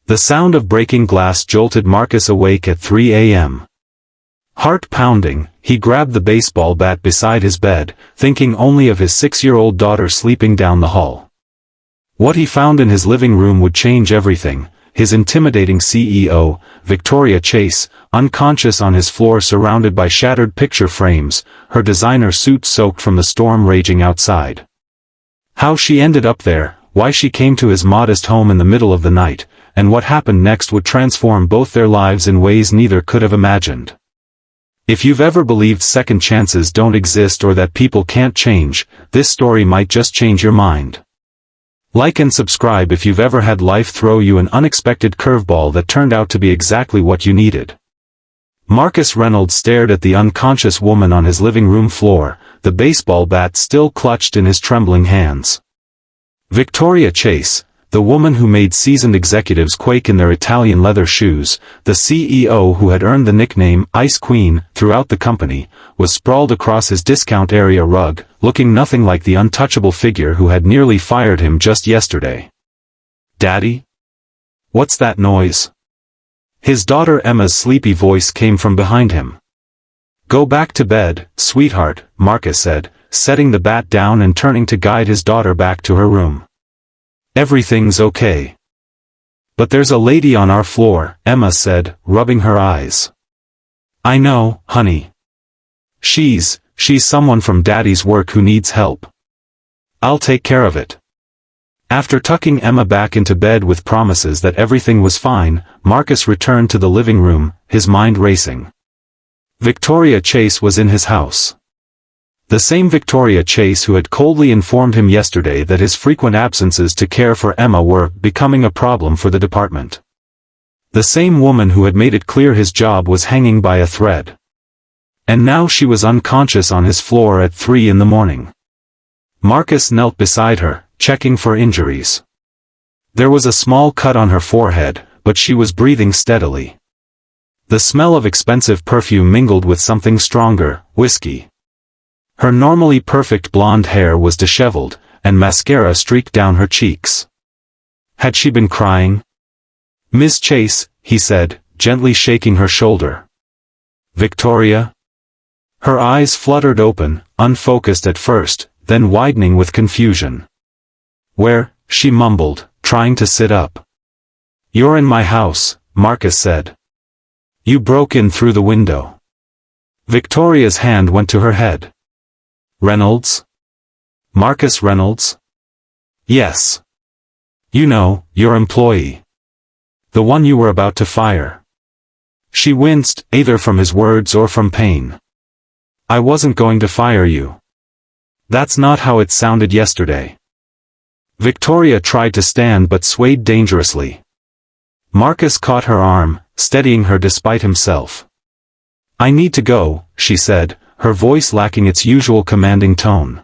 The sound of breaking glass jolted Marcus awake at 3 a.m. Heart pounding, he grabbed the baseball bat beside his bed, thinking only of his 6-year-old daughter sleeping down the hall. What he found in his living room would change everything. His intimidating CEO, Victoria Chase, unconscious on his floor surrounded by shattered picture frames, her designer suit soaked from the storm raging outside. How she ended up there, why she came to his modest home in the middle of the night, and what happened next would transform both their lives in ways neither could have imagined. If you've ever believed second chances don't exist or that people can't change, this story might just change your mind. Like and subscribe if you've ever had life throw you an unexpected curveball that turned out to be exactly what you needed. Marcus Reynolds stared at the unconscious woman on his living room floor, the baseball bat still clutched in his trembling hands. Victoria Chase, the woman who made seasoned executives quake in their Italian leather shoes, the CEO who had earned the nickname Ice Queen throughout the company, was sprawled across his discount area rug, looking nothing like the untouchable figure who had nearly fired him just yesterday. "Daddy? What's that noise?" His daughter Emma's sleepy voice came from behind him. "Go back to bed, sweetheart," Marcus said, setting the bat down and turning to guide his daughter back to her room. "Everything's okay." "But there's a lady on our floor," Emma said, rubbing her eyes. "I know, honey. She's someone from Daddy's work who needs help. I'll take care of it." After tucking Emma back into bed with promises that everything was fine, Marcus returned to the living room, his mind racing. Victoria Chase was in his house. The same Victoria Chase who had coldly informed him yesterday that his frequent absences to care for Emma were becoming a problem for the department. The same woman who had made it clear his job was hanging by a thread. And now she was unconscious on his floor at 3 in the morning. Marcus knelt beside her, checking for injuries. There was a small cut on her forehead, but she was breathing steadily. The smell of expensive perfume mingled with something stronger, whiskey. Her normally perfect blonde hair was disheveled, and mascara streaked down her cheeks. Had she been crying? "Miss Chase," he said, gently shaking her shoulder. "Victoria?" Her eyes fluttered open, unfocused at first, then widening with confusion. "Where?" she mumbled, trying to sit up. "You're in my house," Marcus said. "You broke in through the window." Victoria's hand went to her head. "Reynolds? Marcus Reynolds?" "Yes. You know, your employee. The one you were about to fire." She winced, either from his words or from pain. "I wasn't going to fire you. That's not how it sounded yesterday." Victoria tried to stand but swayed dangerously. Marcus caught her arm, steadying her despite himself. "I need to go," she said, her voice lacking its usual commanding tone.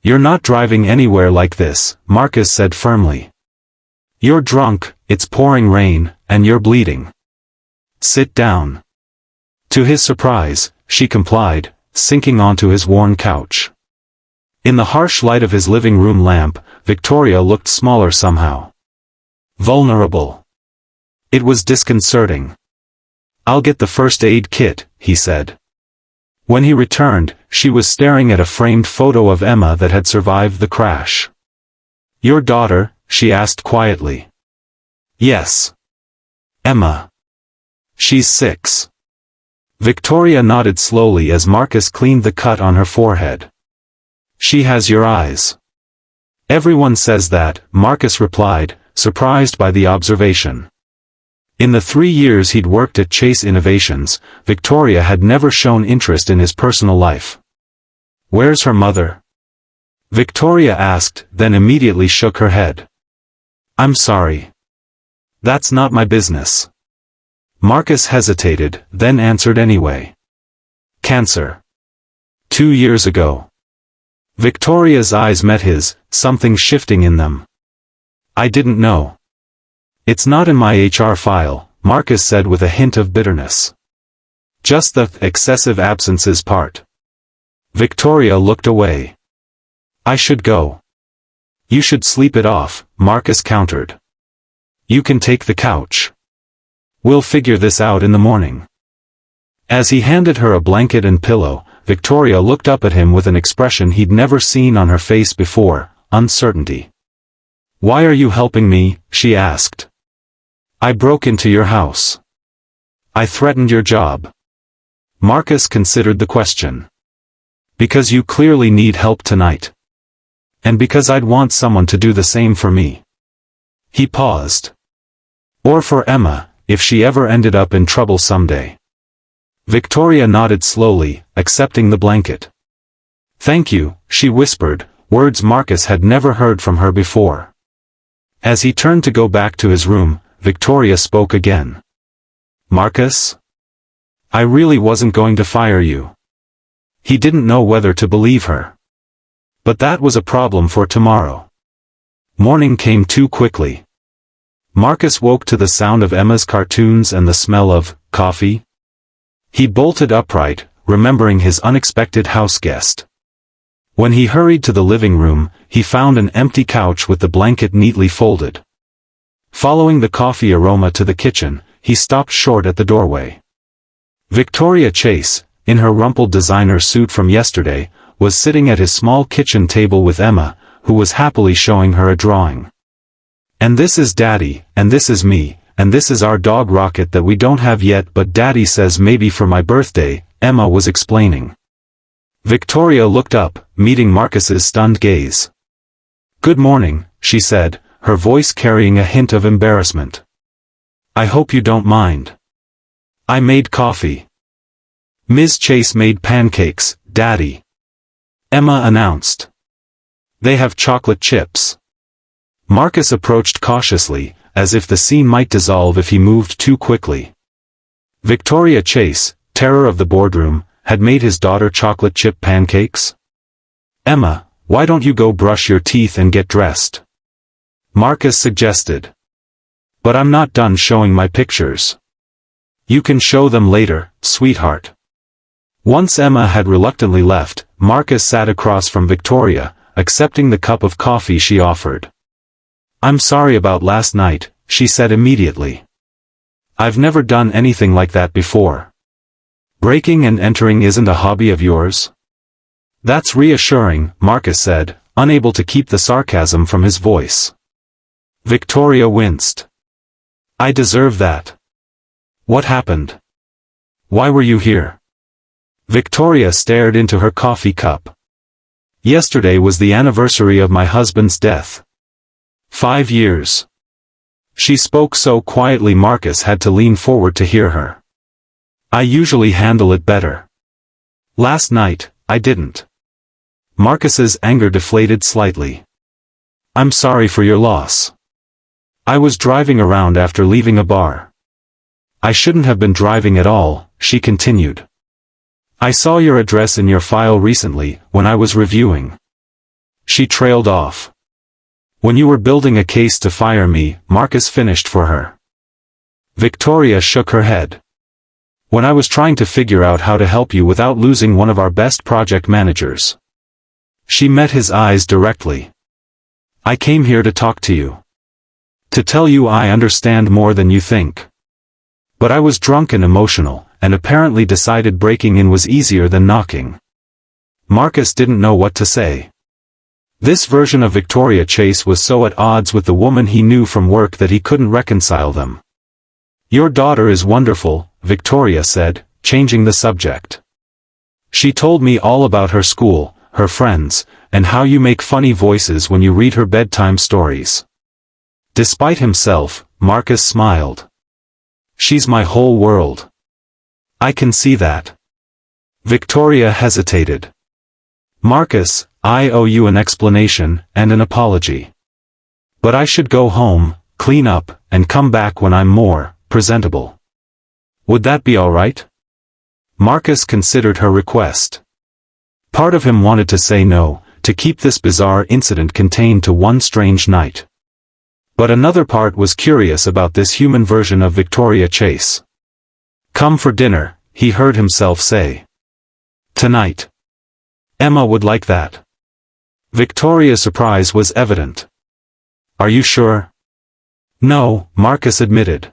"You're not driving anywhere like this," Marcus said firmly. "You're drunk, it's pouring rain, and you're bleeding. Sit down." To his surprise, she complied, sinking onto his worn couch. In the harsh light of his living room lamp, Victoria looked smaller somehow. Vulnerable. It was disconcerting. "I'll get the first aid kit," he said. When he returned, she was staring at a framed photo of Emma that had survived the crash. "Your daughter?" she asked quietly. "Yes. Emma. She's 6. Victoria nodded slowly as Marcus cleaned the cut on her forehead. "She has your eyes." "Everyone says that," Marcus replied, surprised by the observation. In the 3 years he'd worked at Chase Innovations, Victoria had never shown interest in his personal life. "Where's her mother?" Victoria asked, then immediately shook her head. "I'm sorry. That's not my business." Marcus hesitated, then answered anyway. "Cancer. 2 years ago." Victoria's eyes met his, something shifting in them. "I didn't know." "It's not in my HR file," Marcus said with a hint of bitterness. "Just the excessive absences part." Victoria looked away. "I should go." "You should sleep it off," Marcus countered. You can take the couch. We'll figure this out in the morning. As he handed her a blanket and pillow, Victoria looked up at him with an expression he'd never seen on her face before, uncertainty. Why are you helping me? She asked. I broke into your house. I threatened your job. Marcus considered the question. Because you clearly need help tonight. And because I'd want someone to do the same for me. He paused. Or for Emma, if she ever ended up in trouble someday. Victoria nodded slowly, accepting the blanket. Thank you, she whispered, words Marcus had never heard from her before. As he turned to go back to his room, Victoria spoke again. Marcus? I really wasn't going to fire you. He didn't know whether to believe her. But that was a problem for tomorrow. Morning came too quickly. Marcus woke to the sound of Emma's cartoons and the smell of coffee. He bolted upright, remembering his unexpected house guest. When he hurried to the living room, he found an empty couch with the blanket neatly folded. Following the coffee aroma to the kitchen, he stopped short at the doorway. Victoria Chase, in her rumpled designer suit from yesterday, was sitting at his small kitchen table with Emma, who was happily showing her a drawing. And this is Daddy, and this is me, and this is our dog Rocket that we don't have yet but Daddy says maybe for my birthday, Emma was explaining. Victoria looked up, meeting Marcus's stunned gaze. Good morning, she said, her voice carrying a hint of embarrassment. I hope you don't mind. I made coffee. Ms. Chase made pancakes, Daddy. Emma announced. They have chocolate chips. Marcus approached cautiously, as if the scene might dissolve if he moved too quickly. Victoria Chase, terror of the boardroom, had made his daughter chocolate chip pancakes? Emma, why don't you go brush your teeth and get dressed? Marcus suggested. But I'm not done showing my pictures. You can show them later, sweetheart. Once Emma had reluctantly left, Marcus sat across from Victoria, accepting the cup of coffee she offered. I'm sorry about last night, she said immediately. I've never done anything like that before. Breaking and entering isn't a hobby of yours? That's reassuring, Marcus said, unable to keep the sarcasm from his voice. Victoria winced. I deserve that. What happened? Why were you here? Victoria stared into her coffee cup. Yesterday was the anniversary of my husband's death. 5 years. She spoke so quietly Marcus had to lean forward to hear her. I usually handle it better. Last night, I didn't. Marcus's anger deflated slightly. I'm sorry for your loss. I was driving around after leaving a bar. I shouldn't have been driving at all, she continued. I saw your address in your file recently, when I was reviewing. She trailed off. When you were building a case to fire me, Marcus finished for her. Victoria shook her head. When I was trying to figure out how to help you without losing one of our best project managers. She met his eyes directly. I came here to talk to you. To tell you I understand more than you think. But I was drunk and emotional, and apparently decided breaking in was easier than knocking. Marcus didn't know what to say. This version of Victoria Chase was so at odds with the woman he knew from work that he couldn't reconcile them. Your daughter is wonderful, Victoria said, changing the subject. She told me all about her school, her friends, and how you make funny voices when you read her bedtime stories. Despite himself, Marcus smiled. She's my whole world. I can see that. Victoria hesitated. Marcus, I owe you an explanation, and an apology. But I should go home, clean up, and come back when I'm more presentable. Would that be all right? Marcus considered her request. Part of him wanted to say no, to keep this bizarre incident contained to one strange night. But another part was curious about this human version of Victoria Chase. Come for dinner, he heard himself say. Tonight. Emma would like that. Victoria's surprise was evident. Are you sure? No, Marcus admitted.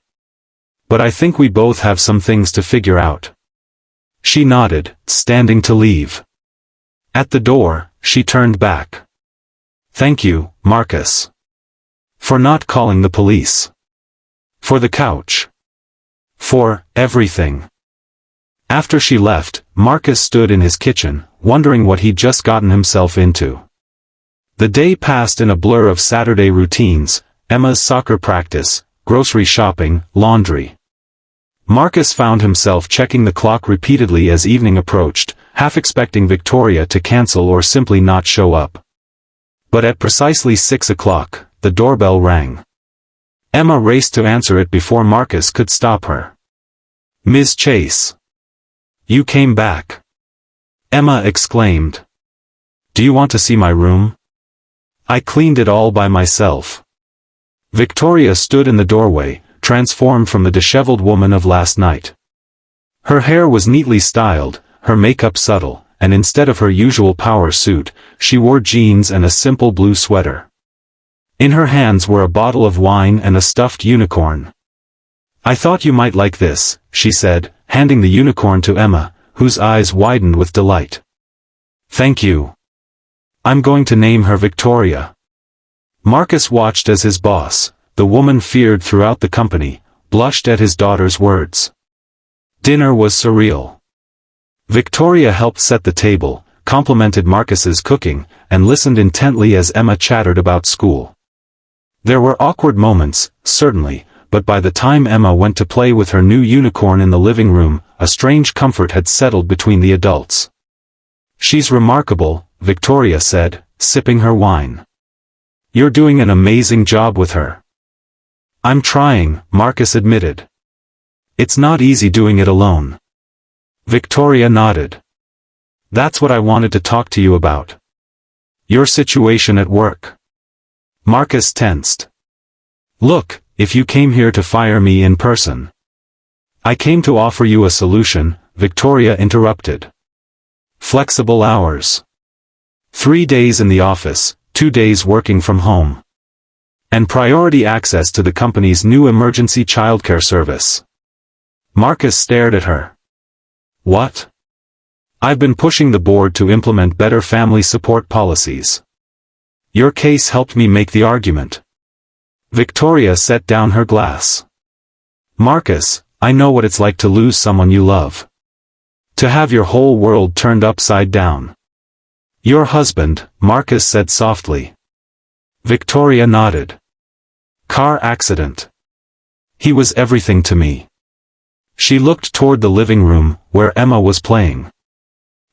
But I think we both have some things to figure out. She nodded, standing to leave. At the door, she turned back. Thank you, Marcus. For not calling the police. For the couch. For everything. After she left, Marcus stood in his kitchen, wondering what he'd just gotten himself into. The day passed in a blur of Saturday routines: Emma's soccer practice, grocery shopping, laundry. Marcus found himself checking the clock repeatedly as evening approached, half expecting Victoria to cancel or simply not show up. But at precisely 6 o'clock, the doorbell rang. Emma raced to answer it before Marcus could stop her. "Ms. Chase. You came back," Emma exclaimed. "Do you want to see my room? I cleaned it all by myself." Victoria stood in the doorway, transformed from the disheveled woman of last night. Her hair was neatly styled, her makeup subtle, and instead of her usual power suit, she wore jeans and a simple blue sweater. In her hands were a bottle of wine and a stuffed unicorn. "I thought you might like this," she said, handing the unicorn to Emma, whose eyes widened with delight. "Thank you. I'm going to name her Victoria." Marcus watched as his boss, the woman feared throughout the company, blushed at his daughter's words. Dinner was surreal. Victoria helped set the table, complimented Marcus's cooking, and listened intently as Emma chattered about school. There were awkward moments, certainly, but by the time Emma went to play with her new unicorn in the living room, a strange comfort had settled between the adults. "She's remarkable," Victoria said, sipping her wine. "You're doing an amazing job with her." "I'm trying," Marcus admitted. "It's not easy doing it alone." Victoria nodded. "That's what I wanted to talk to you about. Your situation at work." Marcus tensed. "Look, if you came here to fire me in person." "I came to offer you a solution," Victoria interrupted. "Flexible hours. 3 days in the office, 2 days working from home. And priority access to the company's new emergency childcare service." Marcus stared at her. "What?" "I've been pushing the board to implement better family support policies. Your case helped me make the argument." Victoria set down her glass. "Marcus, I know what it's like to lose someone you love. To have your whole world turned upside down." "Your husband," Marcus said softly. Victoria nodded. "Car accident. He was everything to me." She looked toward the living room, where Emma was playing.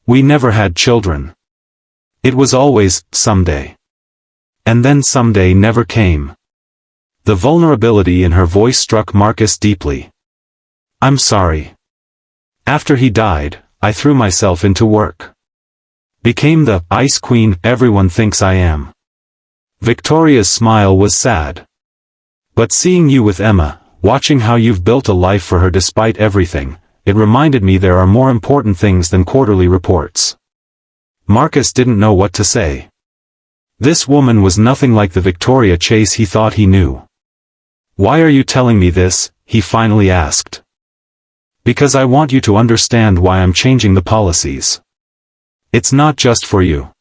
"We never had children. It was always, someday. And then someday never came." The vulnerability in her voice struck Marcus deeply. "I'm sorry. After he died, I threw myself into work. Became the ice queen everyone thinks I am." Victoria's smile was sad. "But seeing you with Emma, watching how you've built a life for her despite everything, it reminded me there are more important things than quarterly reports." Marcus didn't know what to say. This woman was nothing like the Victoria Chase he thought he knew. "Why are you telling me this?" he finally asked. "Because I want you to understand why I'm changing the policies. It's not just for you.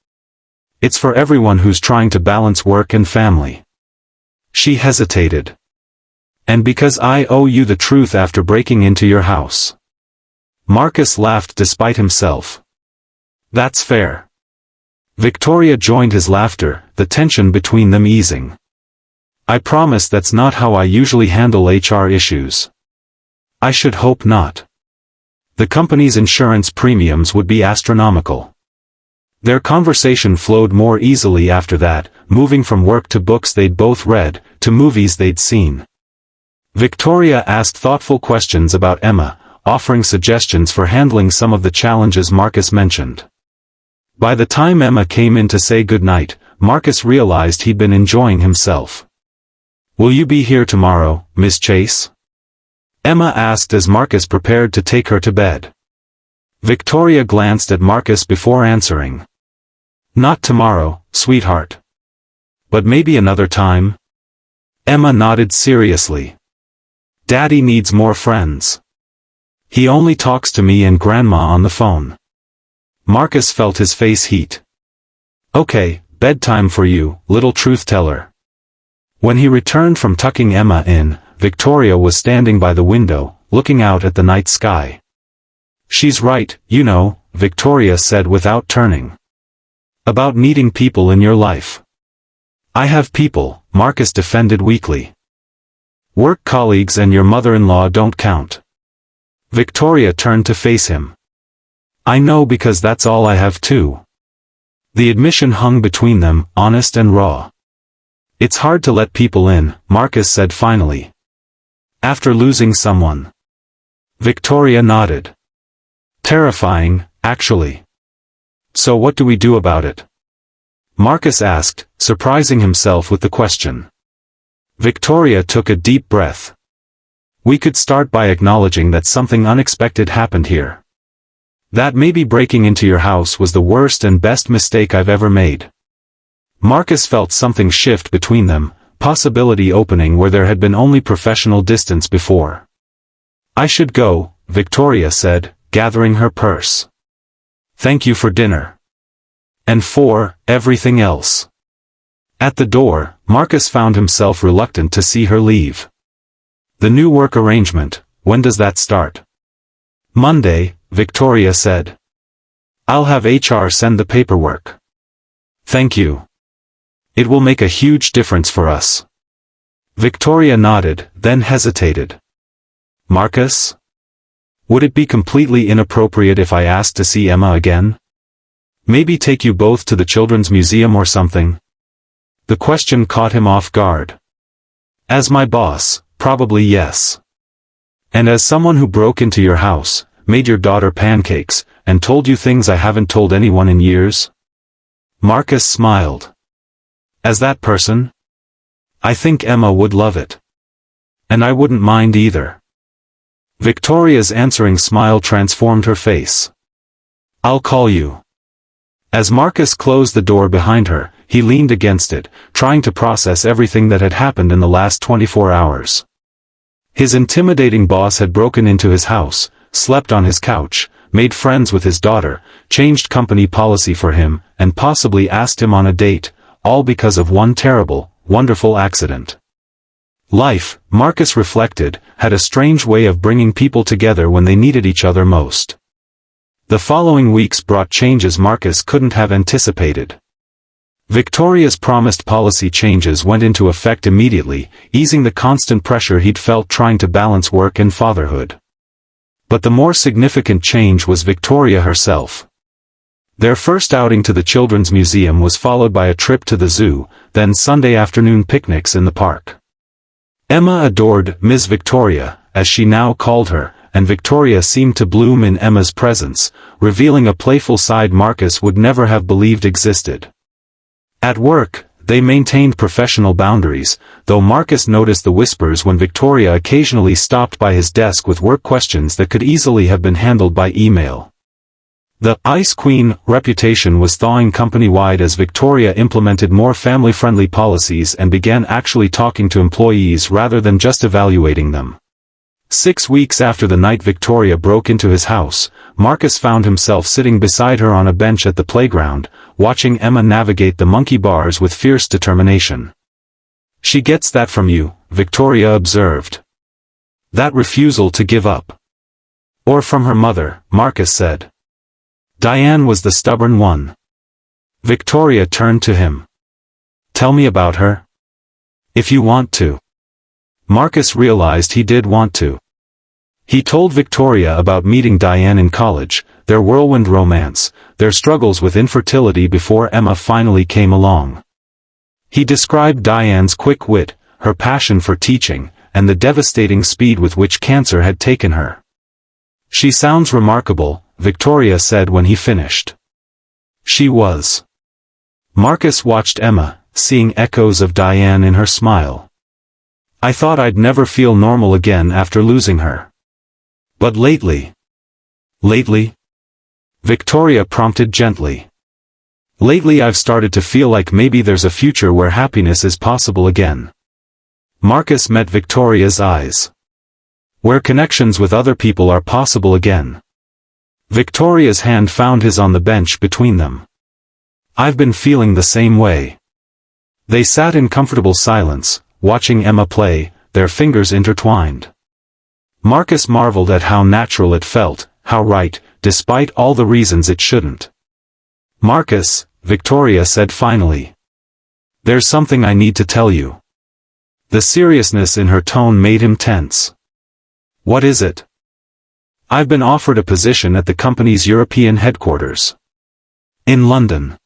It's for everyone who's trying to balance work and family." She hesitated. "And because I owe you the truth after breaking into your house." Marcus laughed despite himself. "That's fair." Victoria joined his laughter, the tension between them easing. "I promise that's not how I usually handle HR issues." "I should hope not." The company's insurance premiums would be astronomical. Their conversation flowed more easily after that, moving from work to books they'd both read, to movies they'd seen. Victoria asked thoughtful questions about Emma, offering suggestions for handling some of the challenges Marcus mentioned. By the time Emma came in to say goodnight, Marcus realized he'd been enjoying himself. "Will you be here tomorrow, Miss Chase?" Emma asked as Marcus prepared to take her to bed. Victoria glanced at Marcus before answering. "Not tomorrow, sweetheart. But maybe another time?" Emma nodded seriously. Daddy needs more friends. He only talks to me and Grandma on the phone. Marcus felt his face heat. Okay, bedtime for you, little truth-teller. When he returned from tucking Emma in, Victoria was standing by the window, looking out at the night sky. She's right, you know, Victoria said without turning. About needing people in your life. I have people, Marcus defended weakly. Work colleagues and your mother-in-law don't count. Victoria turned to face him. I know because that's all I have too. The admission hung between them, honest and raw. It's hard to let people in, Marcus said finally. After losing someone. Victoria nodded. Terrifying, actually. So what do we do about it? Marcus asked, surprising himself with the question. Victoria took a deep breath. We could start by acknowledging that something unexpected happened here. That maybe breaking into your house was the worst and best mistake I've ever made. Marcus felt something shift between them, possibility opening where there had been only professional distance before. I should go, Victoria said, gathering her purse. Thank you for dinner. And for everything else. At the door, Marcus found himself reluctant to see her leave. The new work arrangement, when does that start? Monday, Victoria said. I'll have HR send the paperwork. Thank you. It will make a huge difference for us. Victoria nodded, then hesitated. Marcus? Would it be completely inappropriate if I asked to see Emma again? Maybe take you both to the Children's Museum or something? The question caught him off guard. As my boss, probably yes. And as someone who broke into your house, made your daughter pancakes, and told you things I haven't told anyone in years? Marcus smiled. As that person? I think Emma would love it. And I wouldn't mind either. Victoria's answering smile transformed her face. I'll call you. As Marcus closed the door behind her, he leaned against it, trying to process everything that had happened in the last 24 hours. His intimidating boss had broken into his house, slept on his couch, made friends with his daughter, changed company policy for him, and possibly asked him on a date, all because of one terrible, wonderful accident. Life, Marcus reflected, had a strange way of bringing people together when they needed each other most. The following weeks brought changes Marcus couldn't have anticipated. Victoria's promised policy changes went into effect immediately, easing the constant pressure he'd felt trying to balance work and fatherhood. But the more significant change was Victoria herself. Their first outing to the Children's Museum was followed by a trip to the zoo, then Sunday afternoon picnics in the park. Emma adored Ms. Victoria, as she now called her, and Victoria seemed to bloom in Emma's presence, revealing a playful side Marcus would never have believed existed. At work, they maintained professional boundaries, though Marcus noticed the whispers when Victoria occasionally stopped by his desk with work questions that could easily have been handled by email. The Ice Queen reputation was thawing company-wide as Victoria implemented more family-friendly policies and began actually talking to employees rather than just evaluating them. 6 weeks after the night Victoria broke into his house, Marcus found himself sitting beside her on a bench at the playground, watching Emma navigate the monkey bars with fierce determination. She gets that from you, Victoria observed. That refusal to give up. Or from her mother, Marcus said. Diane was the stubborn one. Victoria turned to him. Tell me about her. If you want to. Marcus realized he did want to. He told Victoria about meeting Diane in college, their whirlwind romance, their struggles with infertility before Emma finally came along. He described Diane's quick wit, her passion for teaching, and the devastating speed with which cancer had taken her. She sounds remarkable, Victoria said when he finished. She was. Marcus watched Emma, seeing echoes of Diane in her smile. I thought I'd never feel normal again after losing her. But lately. Lately? Victoria prompted gently. Lately I've started to feel like maybe there's a future where happiness is possible again. Marcus met Victoria's eyes. Where connections with other people are possible again. Victoria's hand found his on the bench between them. I've been feeling the same way. They sat in comfortable silence, watching Emma play, their fingers intertwined. Marcus marveled at how natural it felt, how right, despite all the reasons it shouldn't. Marcus, Victoria said finally. There's something I need to tell you. The seriousness in her tone made him tense. What is it? I've been offered a position at the company's European headquarters. In London.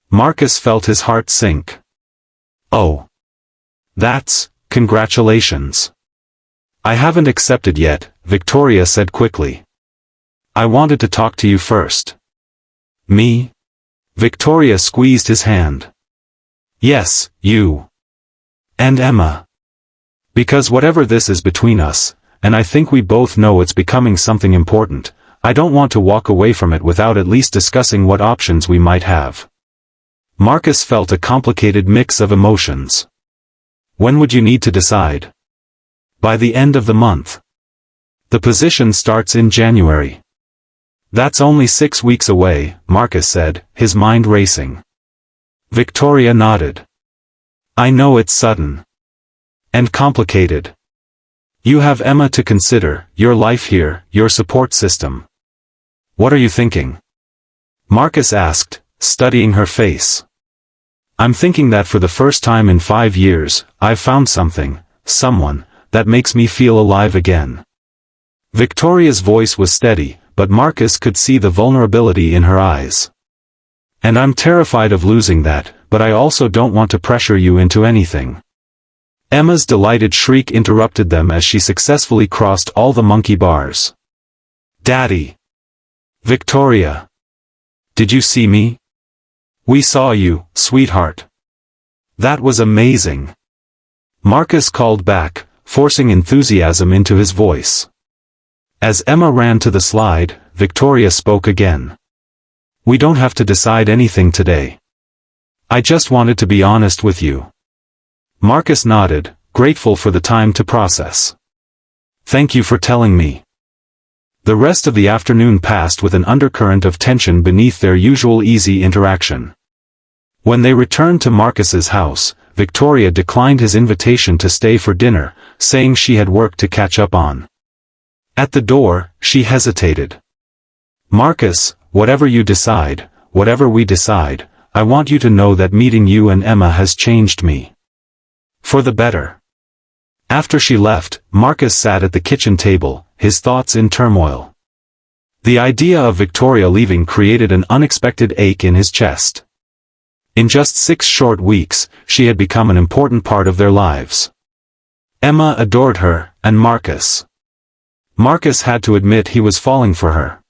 Marcus felt his heart sink. Oh. Congratulations. I haven't accepted yet, Victoria said quickly. I wanted to talk to you first. Me? Victoria squeezed his hand. Yes, you. And Emma. Because whatever this is between us, and I think we both know it's becoming something important, I don't want to walk away from it without at least discussing what options we might have. Marcus felt a complicated mix of emotions. When would you need to decide? By the end of the month. The position starts in January. That's only 6 weeks away, Marcus said, his mind racing. Victoria nodded. I know it's sudden. And complicated. You have Emma to consider, your life here, your support system. What are you thinking? Marcus asked, studying her face. I'm thinking that for the first time in 5 years, I've found someone, that makes me feel alive again. Victoria's voice was steady, but Marcus could see the vulnerability in her eyes. And I'm terrified of losing that, but I also don't want to pressure you into anything. Emma's delighted shriek interrupted them as she successfully crossed all the monkey bars. Daddy! Victoria! Did you see me? We saw you, sweetheart. That was amazing. Marcus called back, forcing enthusiasm into his voice. As Emma ran to the slide, Victoria spoke again. We don't have to decide anything today. I just wanted to be honest with you. Marcus nodded, grateful for the time to process. Thank you for telling me. The rest of the afternoon passed with an undercurrent of tension beneath their usual easy interaction. When they returned to Marcus's house, Victoria declined his invitation to stay for dinner, saying she had work to catch up on. At the door, she hesitated. Marcus, whatever you decide, whatever we decide, I want you to know that meeting you and Emma has changed me. For the better. After she left, Marcus sat at the kitchen table, his thoughts in turmoil. The idea of Victoria leaving created an unexpected ache in his chest. In just 6 short weeks, she had become an important part of their lives. Emma adored her, and Marcus. Marcus had to admit he was falling for her.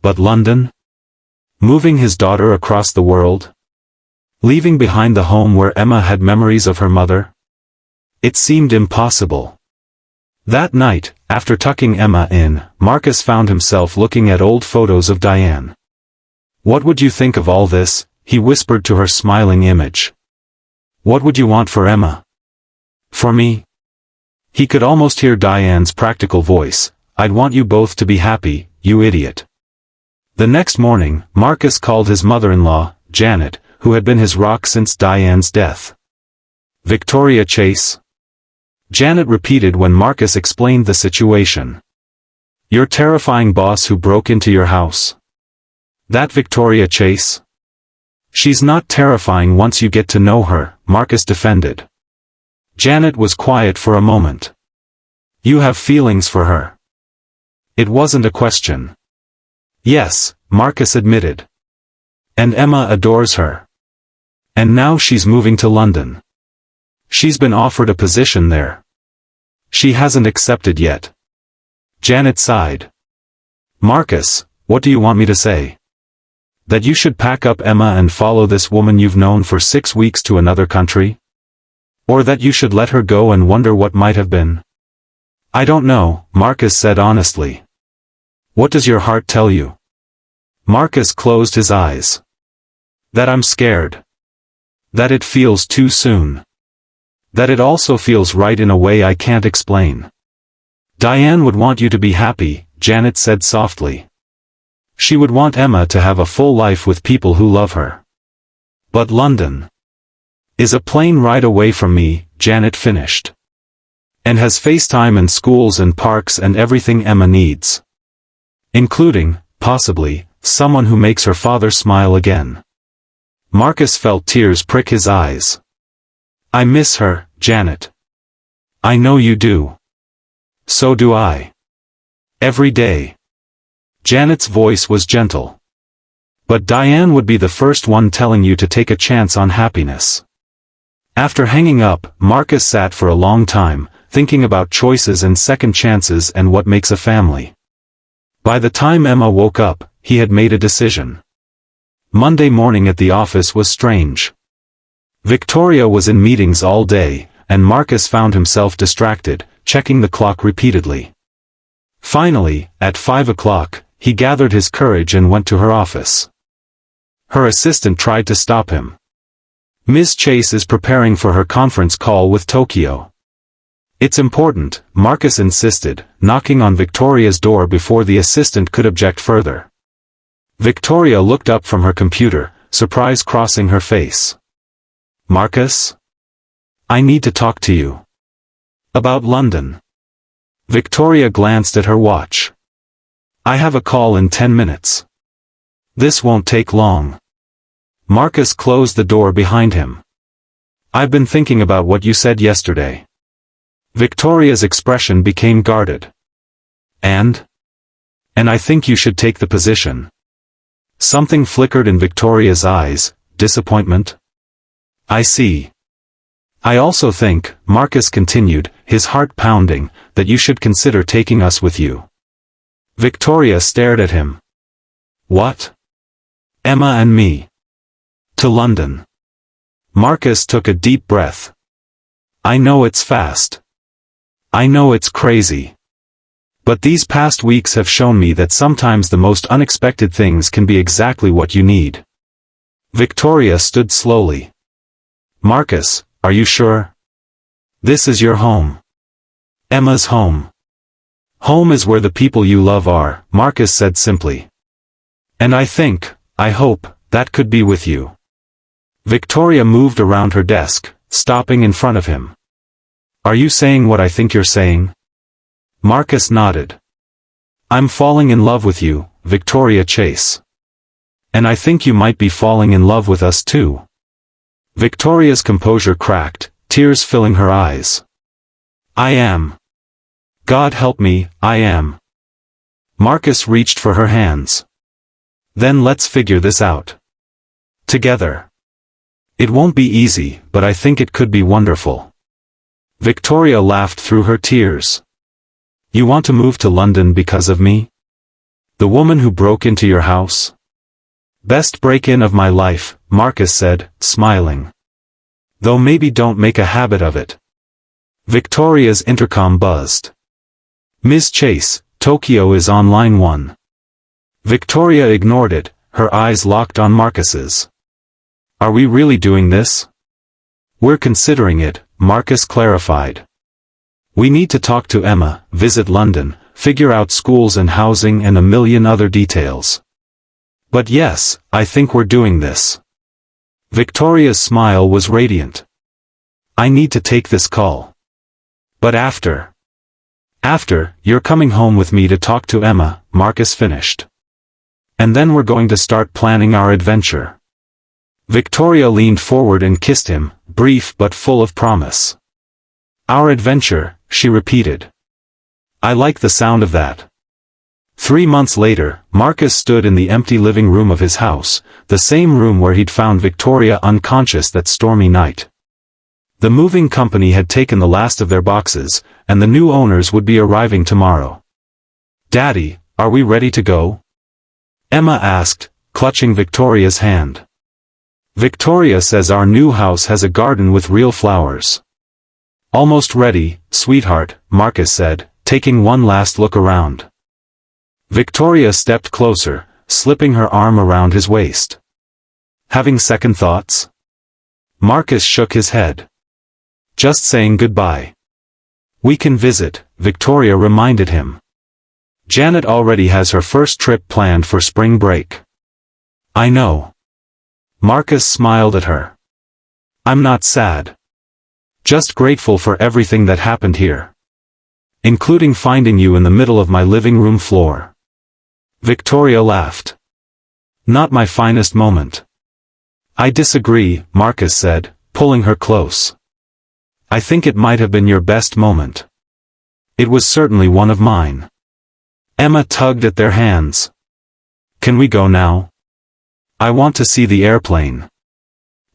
But London? Moving his daughter across the world? Leaving behind the home where Emma had memories of her mother? It seemed impossible. That night, after tucking Emma in, Marcus found himself looking at old photos of Diane. What would you think of all this? He whispered to her smiling image. What would you want for Emma? For me? He could almost hear Diane's practical voice. I'd want you both to be happy, you idiot. The next morning, Marcus called his mother-in-law, Janet, who had been his rock since Diane's death. Victoria Chase? Janet repeated when Marcus explained the situation. Your terrifying boss who broke into your house? That Victoria Chase? She's not terrifying once you get to know her, Marcus defended. Janet was quiet for a moment. You have feelings for her. It wasn't a question. Yes, Marcus admitted. And Emma adores her. And now she's moving to London. She's been offered a position there. She hasn't accepted yet. Janet sighed. Marcus, what do you want me to say? That you should pack up Emma and follow this woman you've known for 6 weeks to another country? Or that you should let her go and wonder what might have been? I don't know, Marcus said honestly. What does your heart tell you? Marcus closed his eyes. That I'm scared. That it feels too soon. that it also feels right in a way I can't explain. Diane would want you to be happy, Janet said softly. She would want Emma to have a full life with people who love her. But London is a plane ride away from me, Janet finished. And has FaceTime and schools and parks and everything Emma needs. Including, possibly, someone who makes her father smile again. Marcus felt tears prick his eyes. I miss her, Janet. I know you do. So do I. Every day. Janet's voice was gentle. But Diane would be the first one telling you to take a chance on happiness. After hanging up, Marcus sat for a long time, thinking about choices and second chances and what makes a family. By the time Emma woke up, he had made a decision. Monday morning at the office was strange. Victoria was in meetings all day, and Marcus found himself distracted, checking the clock repeatedly. Finally, at 5 o'clock, he gathered his courage and went to her office. Her assistant tried to stop him. Ms. Chase is preparing for her conference call with Tokyo. It's important, Marcus insisted, knocking on Victoria's door before the assistant could object further. Victoria looked up from her computer, surprise crossing her face. Marcus? I need to talk to you. About London. Victoria glanced at her watch. I have a call in 10 minutes. This won't take long. Marcus closed the door behind him. I've been thinking about what you said yesterday. Victoria's expression became guarded. And I think you should take the position. Something flickered in Victoria's eyes, disappointment. I see. I also think, Marcus continued, his heart pounding, that you should consider taking us with you. Victoria stared at him. What? Emma and me. To London. Marcus took a deep breath. I know it's fast. I know it's crazy. But these past weeks have shown me that sometimes the most unexpected things can be exactly what you need. Victoria stood slowly. Marcus, are you sure? This is your home. Emma's home. Home is where the people you love are, Marcus said simply. And I hope, that could be with you. Victoria moved around her desk, stopping in front of him. Are you saying what I think you're saying? Marcus nodded. I'm falling in love with you, Victoria Chase. And I think you might be falling in love with us too. Victoria's composure cracked, tears filling her eyes. I am. God help me, I am. Marcus reached for her hands. Then let's figure this out. Together. It won't be easy, but I think it could be wonderful. Victoria laughed through her tears. You want to move to London because of me? The woman who broke into your house? Best break-in of my life, Marcus said, smiling. Though maybe don't make a habit of it. Victoria's intercom buzzed. Ms. Chase, Tokyo is on line 1. Victoria ignored it, her eyes locked on Marcus's. Are we really doing this? We're considering it, Marcus clarified. We need to talk to Emma, visit London, figure out schools and housing and a million other details. But yes, I think we're doing this. Victoria's smile was radiant. I need to take this call. But after, you're coming home with me to talk to Emma, Marcus finished. And then we're going to start planning our adventure. Victoria leaned forward and kissed him, brief but full of promise. Our adventure, she repeated. I like the sound of that. 3 months later, Marcus stood in the empty living room of his house, the same room where he'd found Victoria unconscious that stormy night. The moving company had taken the last of their boxes, and the new owners would be arriving tomorrow. Daddy, are we ready to go? Emma asked, clutching Victoria's hand. Victoria says our new house has a garden with real flowers. Almost ready, sweetheart, Marcus said, taking one last look around. Victoria stepped closer, slipping her arm around his waist. Having second thoughts? Marcus shook his head. Just saying goodbye. We can visit, Victoria reminded him. Janet already has her first trip planned for spring break. I know. Marcus smiled at her. I'm not sad. Just grateful for everything that happened here. Including finding you in the middle of my living room floor. Victoria laughed. Not my finest moment. I disagree, Marcus said, pulling her close. I think it might have been your best moment. It was certainly one of mine. Emma tugged at their hands. Can we go now? I want to see the airplane.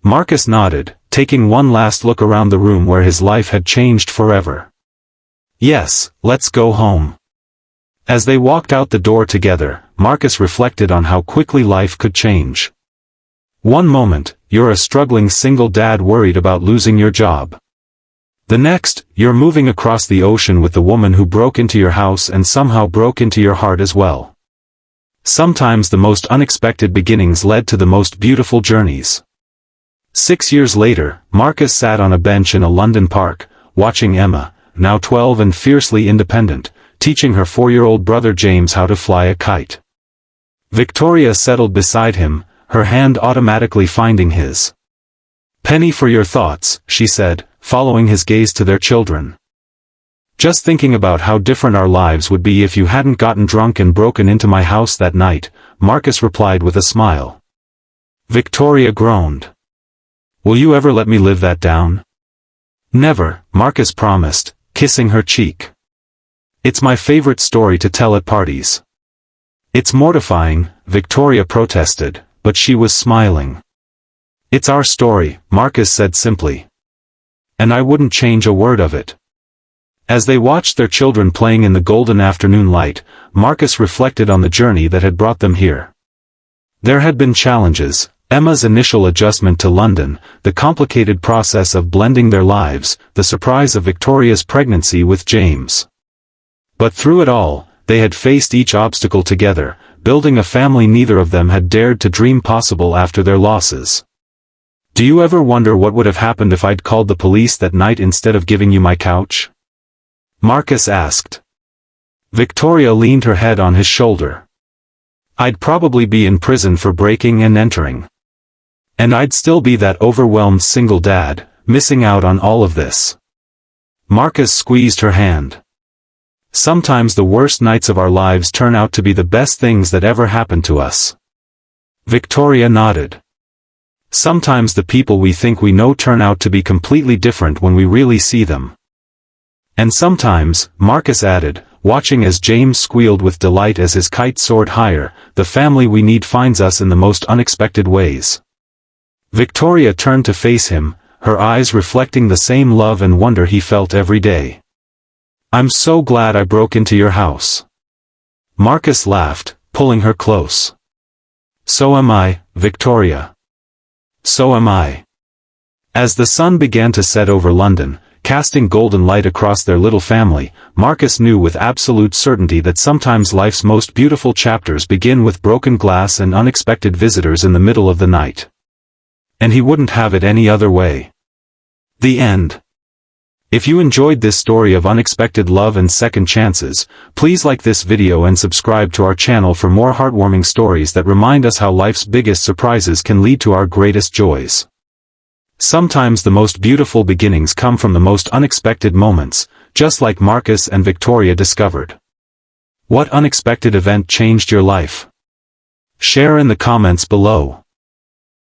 Marcus nodded, taking one last look around the room where his life had changed forever. Yes, let's go home. As they walked out the door together, Marcus reflected on how quickly life could change. One moment, you're a struggling single dad worried about losing your job. The next, you're moving across the ocean with the woman who broke into your house and somehow broke into your heart as well. Sometimes the most unexpected beginnings led to the most beautiful journeys. 6 years later, Marcus sat on a bench in a London park, watching Emma, now 12 and fiercely independent, teaching her 4-year-old brother James how to fly a kite. Victoria settled beside him, her hand automatically finding his. Penny for your thoughts, she said, following his gaze to their children. Just thinking about how different our lives would be if you hadn't gotten drunk and broken into my house that night, Marcus replied with a smile. Victoria groaned. Will you ever let me live that down? Never, Marcus promised, kissing her cheek. It's my favorite story to tell at parties. It's mortifying, Victoria protested, but she was smiling. It's our story, Marcus said simply. And I wouldn't change a word of it. As they watched their children playing in the golden afternoon light, Marcus reflected on the journey that had brought them here. There had been challenges, Emma's initial adjustment to London, the complicated process of blending their lives, the surprise of Victoria's pregnancy with James. But through it all, they had faced each obstacle together, building a family neither of them had dared to dream possible after their losses. Do you ever wonder what would have happened if I'd called the police that night instead of giving you my couch? Marcus asked. Victoria leaned her head on his shoulder. I'd probably be in prison for breaking and entering. And I'd still be that overwhelmed single dad, missing out on all of this. Marcus squeezed her hand. Sometimes the worst nights of our lives turn out to be the best things that ever happened to us. Victoria nodded. Sometimes the people we think we know turn out to be completely different when we really see them. And sometimes, Marcus added, watching as James squealed with delight as his kite soared higher, the family we need finds us in the most unexpected ways. Victoria turned to face him, her eyes reflecting the same love and wonder he felt every day. I'm so glad I broke into your house. Marcus laughed, pulling her close. So am I, Victoria. So am I. As the sun began to set over London, casting golden light across their little family, Marcus knew with absolute certainty that sometimes life's most beautiful chapters begin with broken glass and unexpected visitors in the middle of the night. And he wouldn't have it any other way. The end. If you enjoyed this story of unexpected love and second chances, please like this video and subscribe to our channel for more heartwarming stories that remind us how life's biggest surprises can lead to our greatest joys. Sometimes the most beautiful beginnings come from the most unexpected moments, just like Marcus and Victoria discovered. What unexpected event changed your life? Share in the comments below.